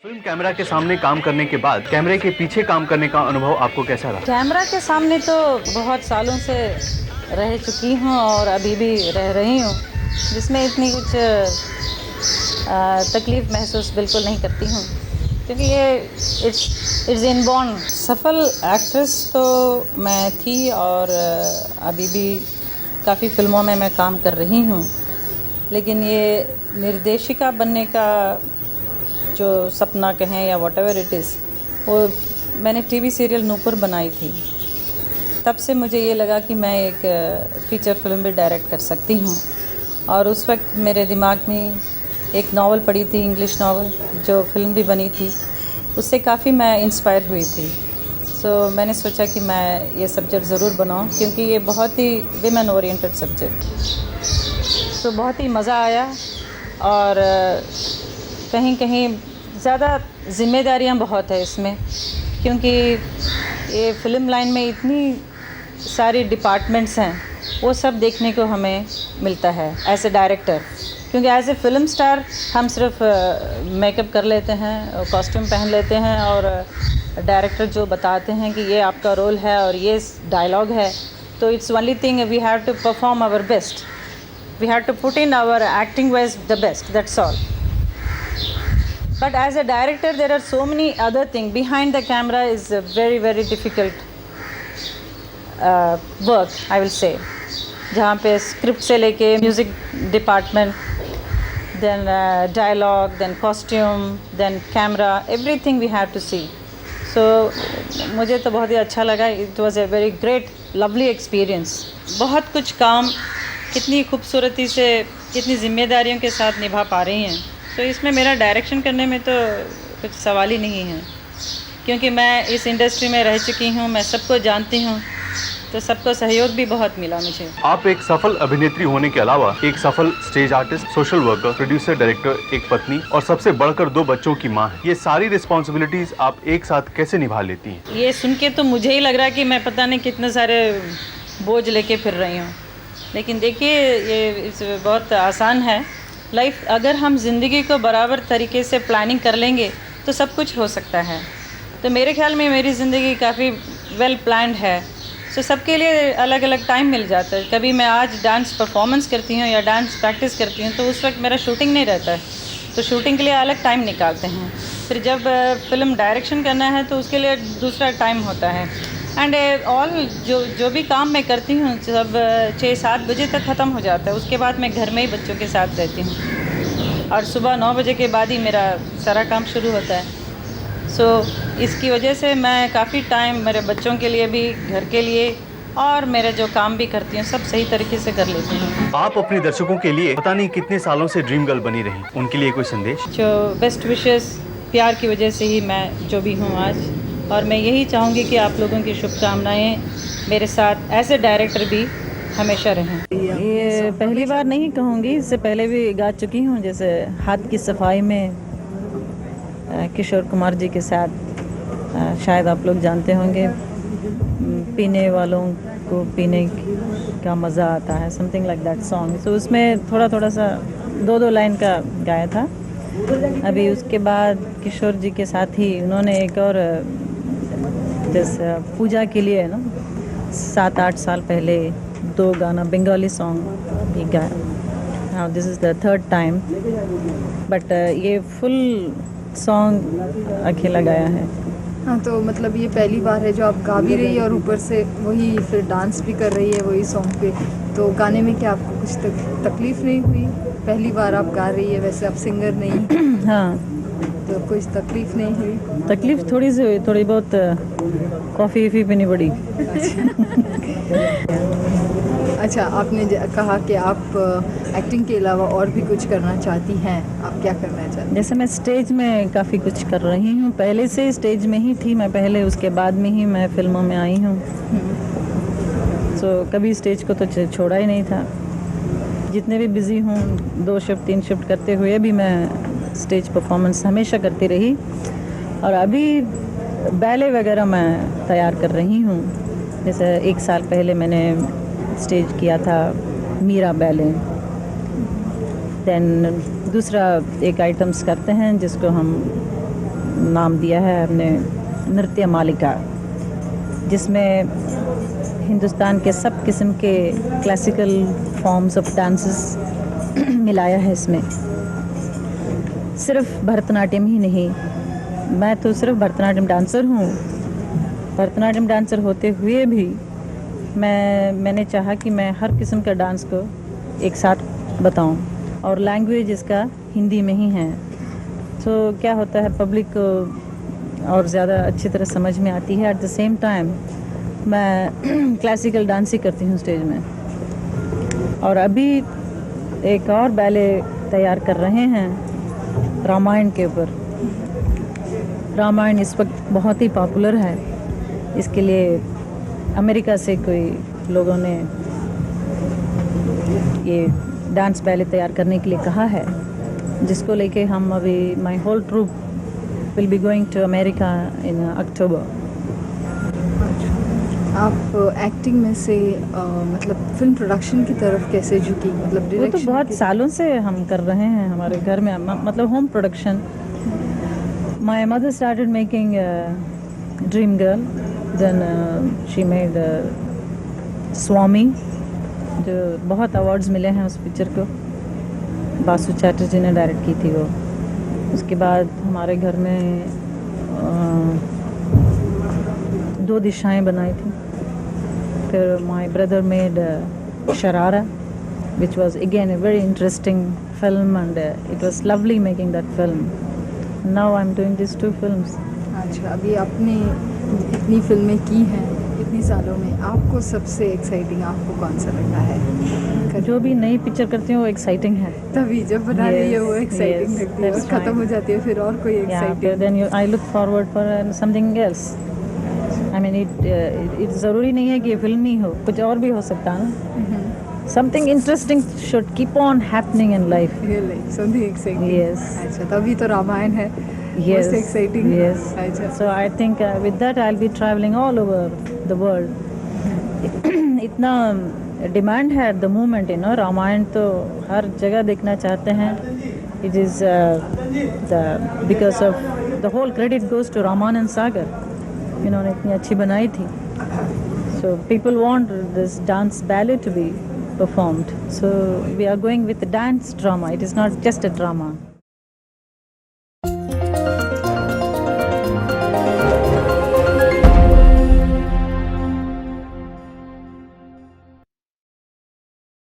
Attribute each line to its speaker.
Speaker 1: Film camera के सामने काम करने के बाद कैमरे के पीछे काम करने का अनुभव आपको कैसा रहा?
Speaker 2: कैमरा के सामने तो बहुत सालों से रह चुकी हूँ और अभी भी रह रही हूँ, जिसमें इतनी कुछ तकलीफ़ महसूस बिल्कुल नहीं करती हूँ, क्योंकि ये इट्स इनबॉर्न। सफल एक्ट्रेस तो मैं थी और अभी भी काफ़ी फ़िल्मों में मैं काम कर रही हूँ, लेकिन ये निर्देशिका बनने का जो सपना कहें या व्हाटएवर इट इज़, वो मैंने टीवी सीरियल नूपुर बनाई थी। तब से मुझे ये लगा कि मैं एक फ़ीचर फिल्म भी डायरेक्ट कर सकती हूँ, और उस वक्त मेरे दिमाग में एक नावल पढ़ी थी, इंग्लिश नावल, जो फिल्म भी बनी थी। उससे काफ़ी मैं इंस्पायर हुई थी। मैंने सोचा कि मैं ये सब्जेक्ट ज़रूर बनाऊँ, क्योंकि ये बहुत ही विमेन ओरिएंटेड सब्जेक्ट। बहुत ही मज़ा आया, और कहीं कहीं ज़्यादा ज़िम्मेदारियाँ बहुत है इसमें, क्योंकि ये फ़िल्म लाइन में इतनी सारी डिपार्टमेंट्स हैं, वो सब देखने को हमें मिलता है एज ए डायरेक्टर। क्योंकि एज ए फ़िल्म स्टार हम सिर्फ मेकअप कर लेते हैं, कॉस्ट्यूम पहन लेते हैं, और डायरेक्टर जो बताते हैं कि ये आपका रोल है और ये डायलॉग है, तो it's only thing we have to perform our best, we have to put in our acting wise the best, that's all. But as a director, there are so many other things. Behind the camera is a very, very difficult work, I will say. जहाँ पे script से लेके music department, then dialogue, then costume, then camera, everything we have to see. So मुझे तो बहुत ही अच्छा लगा. It was a very great, lovely experience. बहुत कुछ काम कितनी खूबसूरती से, कितनी जिम्मेदारियों के साथ निभा पा रही हैं. तो इसमें मेरा डायरेक्शन करने में तो कुछ सवाल ही नहीं है, क्योंकि मैं इस इंडस्ट्री में रह चुकी हूँ, मैं सबको जानती हूँ, तो सबको सहयोग भी बहुत मिला मुझे.
Speaker 1: आप एक सफल अभिनेत्री होने के अलावा एक सफल stage artist, social worker, producer, director, एक पत्नी और सबसे बढ़कर 2 बच्चों की माँ हैं. ये सारी रिस्पॉन्सिबिलिटीज आप एक साथ कैसे निभा लेती हैं?
Speaker 2: ये सुन के तो मुझे ही लग रहा है कि मैं पता नहीं कितने सारे बोझ लेके फिर रही हूँ, लेकिन देखिए ये बहुत आसान है लाइफ. अगर हम ज़िंदगी को बराबर तरीके से प्लानिंग कर लेंगे तो सब कुछ हो सकता है. तो मेरे ख्याल में मेरी ज़िंदगी काफ़ी वेल प्लान्ड है. सबके लिए अलग अलग टाइम मिल जाता है. कभी मैं आज डांस परफॉर्मेंस करती हूँ या डांस प्रैक्टिस करती हूँ, तो उस वक्त मेरा शूटिंग नहीं रहता है, तो शूटिंग के लिए अलग टाइम निकालते हैं. फिर जब फिल्म डायरेक्शन करना है तो उसके लिए दूसरा टाइम होता है. एंड ऑल जो भी काम मैं करती हूँ सब 6-7 बजे तक ख़त्म हो जाता है. उसके बाद मैं घर में ही बच्चों के साथ रहती हूँ, और सुबह 9 बजे के बाद ही मेरा सारा काम शुरू होता है. इसकी वजह से मैं काफ़ी टाइम मेरे बच्चों के लिए भी, घर के लिए, और मेरे जो काम भी करती हूँ सब सही तरीके से कर लेती हूँ.
Speaker 1: आप अपने दर्शकों के लिए पता नहीं कितने सालों से ड्रीम गर्ल बनी रही, उनके लिए कोई संदेश?
Speaker 2: जो बेस्ट विशेस, प्यार की वजह से ही मैं जो भी हूँ आज, और मैं यही चाहूँगी कि आप लोगों की शुभकामनाएँ मेरे साथ एज ए डायरेक्टर भी हमेशा रहें. ये पहली बार नहीं कहूँगी, इससे पहले भी गा चुकी हूँ, जैसे हाथ की सफाई में किशोर कुमार जी के साथ. शायद आप लोग जानते होंगे, पीने वालों को पीने का मज़ा आता है, समथिंग लाइक दैट सॉन्ग. उसमें थोड़ा सा 2 लाइन का गाया था. अभी उसके बाद किशोर जी के साथ ही उन्होंने एक और जैसे पूजा के लिए ना 7-8 साल पहले 2 गाना बंगाली सॉन्ग भी गाया. Now this is the 3rd time, but ये फुल सॉन्ग अकेला गाया है.
Speaker 3: हाँ, तो मतलब ये पहली बार है जो आप गा भी रही है और ऊपर से वही फिर डांस भी कर रही है वही सॉन्ग पे. तो गाने में क्या आपको कुछ तकलीफ़ नहीं हुई? पहली बार आप गा रही है, वैसे आप सिंगर नहीं.
Speaker 2: हाँ,
Speaker 3: तो कुछ तकलीफ़ नहीं हुई?
Speaker 2: तकलीफ़ थोड़ी सी हुई, थोड़ी बहुत कॉफ़ी वफ़ी पीनी पड़ी.
Speaker 3: अच्छा, आपने कहा कि आप एक्टिंग के अलावा और भी कुछ करना चाहती हैं. आप क्या करना चाहती हैं?
Speaker 2: जैसे मैं स्टेज में काफ़ी कुछ कर रही हूँ, पहले से स्टेज में ही थी मैं पहले, उसके बाद में ही मैं फिल्मों में आई हूँ. कभी स्टेज को तो छोड़ा ही नहीं था. जितने भी बिज़ी हूँ, 2 शिफ्ट 3 शिफ्ट करते हुए भी मैं स्टेज परफॉर्मेंस हमेशा करती रही. और अभी बैले वगैरह मैं तैयार कर रही हूँ. जैसे 1 साल पहले मैंने स्टेज किया था मीरा बैले. देन दूसरा एक आइटम्स करते हैं जिसको हम नाम दिया है हमने नृत्य मालिका, जिसमें हिंदुस्तान के सब किस्म के क्लासिकल फॉर्म्स ऑफ डांसेस मिलाया है इसमें। सिर्फ भरतनाट्यम ही नहीं, मैं तो सिर्फ भरतनाट्यम डांसर हूँ। भरतनाट्यम डांसर होते हुए भी मैंने चाहा कि मैं हर किस्म का डांस को एक साथ बताऊं, और लैंग्वेज इसका हिंदी में ही है। तो क्या होता है, पब्लिक को और ज़्यादा अच्छी तरह समझ में आती है। एट द सेम टाइम मैं क्लासिकल डांस ही करती हूँ स्टेज में। और अभी एक और बैले तैयार कर रहे हैं रामायण के ऊपर। रामायण इस वक्त बहुत ही पॉपुलर है। इसके लिए अमेरिका से कोई लोगों ने ये डांस बैले तैयार करने के लिए कहा है, जिसको लेके हम अभी my whole troupe will be going to America in October.
Speaker 3: आप एक्टिंग में से मतलब फिल्म प्रोडक्शन की तरफ कैसे झुकी? मतलब
Speaker 2: वो तो
Speaker 3: डायरेक्शन
Speaker 2: बहुत सालों से हम कर रहे हैं हमारे घर में, मतलब home production. My mother started making Dream Girl, then she made Swami, जो बहुत अवार्ड्स मिले हैं उस पिक्चर को। बासु चैटर्जी ने डायरेक्ट की थी वो। उसके बाद हमारे घर में दो दिशाएं बनाई थी। फिर my brother made sharara, which was again a very interesting film, and it was lovely making that film. Now I'm doing these two films.
Speaker 3: अच्छा, अभी आपने इतनी फिल्में की हैं इतनी सालों में, आपको सबसे एक्साइटिंग आपको कौन सा लगता है?
Speaker 2: जो भी नई पिक्चर करती हूँ वो एक्साइटिंग है।
Speaker 3: तभी जब बना रही है वो
Speaker 2: Yes,
Speaker 3: एक्साइटिंग
Speaker 2: yes,
Speaker 3: लगती है, और
Speaker 2: that's
Speaker 3: खत्म
Speaker 2: right.
Speaker 3: हो जाती है फिर और कोई
Speaker 2: Yeah, but
Speaker 3: exciting.
Speaker 2: then I look forward for something else. I mean, it ज़रूरी नहीं है कि ये फिल्म ही हो, कुछ और भी हो सकता है ना। Something interesting should keep on happening in life.
Speaker 3: Really, something exciting.
Speaker 2: Yes.
Speaker 3: अच्छा, तभी तो रामायण है
Speaker 2: Yes,
Speaker 3: most exciting।
Speaker 2: yes.
Speaker 3: अच्छा,
Speaker 2: So I think with that I'll be traveling all over the world. इतना डिमांड है at the moment, you know, Ramayan तो हर जगह देखना चाहते हैं। It is because of the whole credit goes to Ramanand Sagar, इन्होंने इतनी अच्छी बनाई थी। So people want this dance ballet to be performed. So we are going with the dance drama. It is not just a drama.